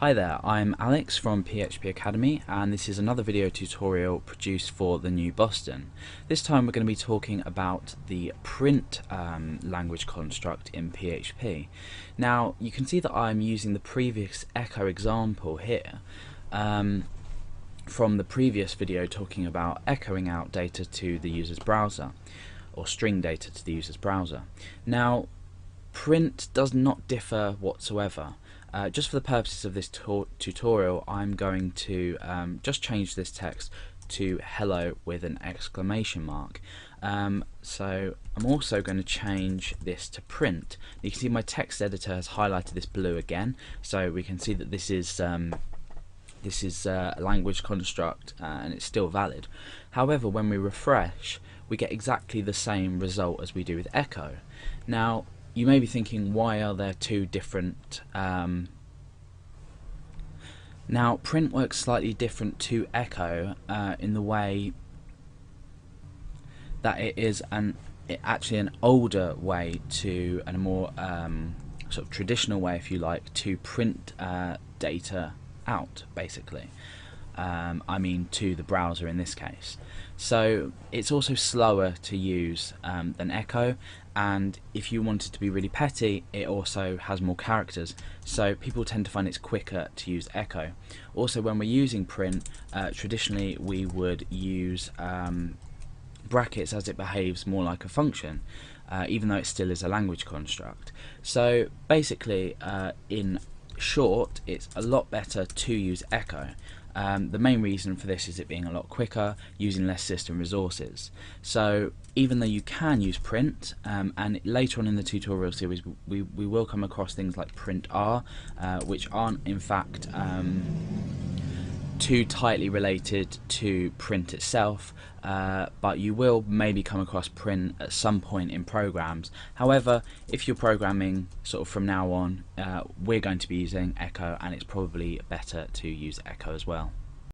Hi there, I'm Alex from PHP Academy, and this is another video tutorial produced for the new Boston. This time we're going to be talking about the print language construct in PHP. Now you can see that I'm using the previous echo example here from the previous video talking about echoing out data to the user's browser, or string data to the user's browser. Now print does not differ whatsoever. Just for the purposes of this tutorial, I'm going to just change this text to hello with an exclamation mark. So I'm also going to change this to print. You can see my text editor has highlighted this blue again, so we can see that this is a language construct and it's still valid. However, when we refresh, we get exactly the same result as we do with echo. Now you may be thinking, why are there two different now print works slightly different to echo in the way that it is actually an older way to, and a more sort of traditional way, if you like, to print data out, basically. I mean to the browser in this case. So it's also slower to use than echo, and if you want it to be really petty, it also has more characters, so people tend to find it's quicker to use echo. Also, when we're using print, traditionally we would use brackets, as it behaves more like a function, even though it still is a language construct. So basically, in short, it's a lot better to use echo. The main reason for this is it being a lot quicker, using less system resources. So even though you can use print, and later on in the tutorial series we will come across things like print R, which aren't in fact too tightly related to print itself, but you will maybe come across print at some point in programs. However, if you're programming sort of from now on, we're going to be using echo, and it's probably better to use echo as well.